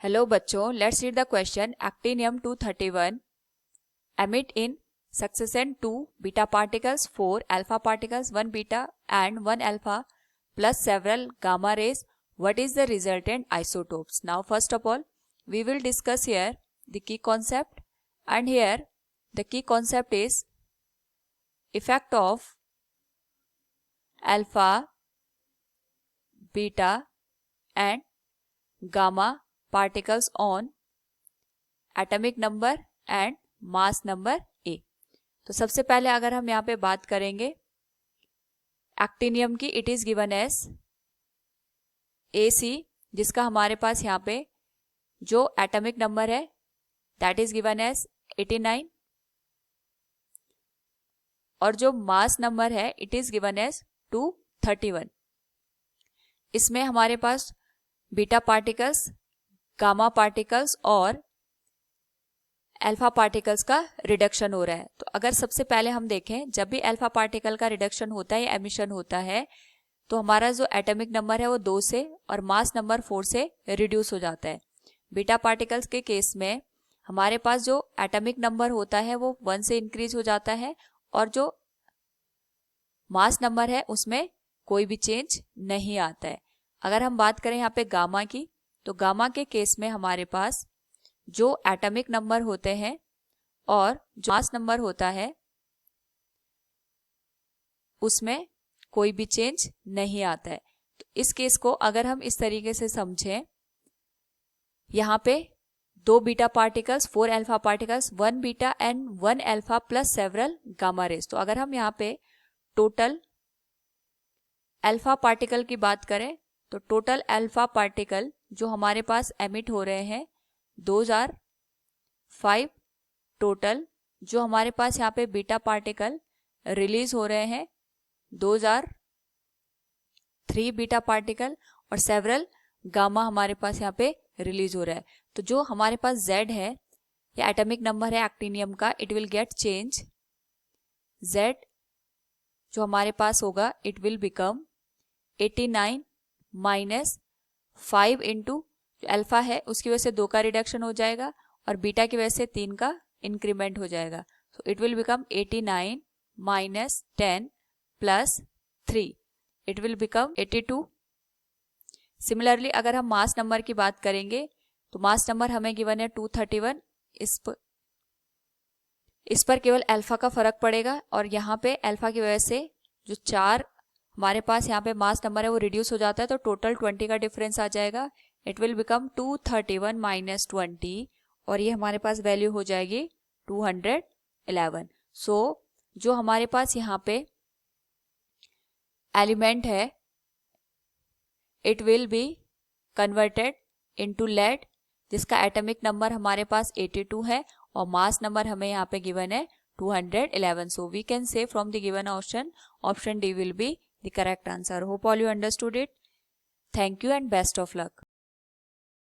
Hello बच्चों, let's read the question. Actinium 231 emit in succession 2 beta particles, 4 alpha particles, 1 beta and 1 alpha plus several gamma rays. What is the resultant isotopes? Now first of all, we will discuss here the key concept, and here the key concept is effect of alpha, beta and gamma particles on atomic number and mass number A. तो सबसे पहले अगर हम यहाँ पे बात करेंगे actinium की, it is given as AC, जिसका हमारे पास यहाँ पे जो एटॉमिक नंबर है दैट इज गिवन एज 89, और जो मास नंबर है इट इज गिवन एज 231. इसमें हमारे पास बीटा पार्टिकल्स, गामा पार्टिकल्स और अल्फा पार्टिकल्स का रिडक्शन हो रहा है. तो अगर सबसे पहले हम देखें, जब भी अल्फा पार्टिकल का रिडक्शन होता है या एमिशन होता है तो हमारा जो एटॉमिक नंबर है वो 2 से और मास नंबर 4 से रिड्यूस हो जाता है. बीटा पार्टिकल्स के केस में हमारे पास जो एटॉमिक नंबर होता है वो 1 से इंक्रीज हो जाता है और जो मास नंबर है उसमें कोई भी चेंज नहीं आता है. अगर हम बात करें यहाँ पे गामा की, तो गामा के केस में हमारे पास जो एटॉमिक नंबर होते हैं और जो मास नंबर होता है उसमें कोई भी चेंज नहीं आता है. तो इस केस को अगर हम इस तरीके से समझें, यहाँ पे 2 beta particles, 4 alpha particles, 1 beta and 1 alpha plus several gamma rays. तो अगर हम यहाँ पे टोटल अल्फा पार्टिकल की बात करें तो टोटल अल्फा पार्टिकल जो हमारे पास एमिट हो रहे हैं 2005. टोटल जो हमारे पास यहाँ पे बीटा पार्टिकल रिलीज हो रहे हैं 2003 बीटा पार्टिकल, और सेवरल गामा हमारे पास यहाँ पे रिलीज हो रहा है. तो जो हमारे पास Z है या एटॉमिक नंबर है एक्टिनियम का, it will get change. Z जो हमारे पास होगा it will become 89 minus 5 into जो अल्फा है उसकी वजह से 2 का रिडक्शन हो जाएगा और बीटा की वजह से 3 का इंक्रीमेंट हो जाएगा. So it will become 89 minus 10 plus 3, it will become 82. Similarly अगर हम मास नंबर की बात करेंगे तो मास नंबर हमें गिवन है 231. इस पर केवल अल्फा का फर्क पड़ेगा और यहाँ पे अल्फा की वजह से जो 4 हमारे पास यहाँ पे मास नंबर है वो रिड्यूस हो जाता है, तो टोटल 20 का डिफरेंस आ जाएगा. इट विल बिकम 231 माइनस 20 और ये हमारे पास वैल्यू हो जाएगी 211. सो जो हमारे पास यहाँ पे एलिमेंट है it will be converted into lead, जिसका एटॉमिक नंबर हमारे पास 82 है और मास नंबर हमें यहाँ पे गिवन है 211. So we can say from the given option D will be the correct answer. Hope all you understood it. Thank you and best of luck.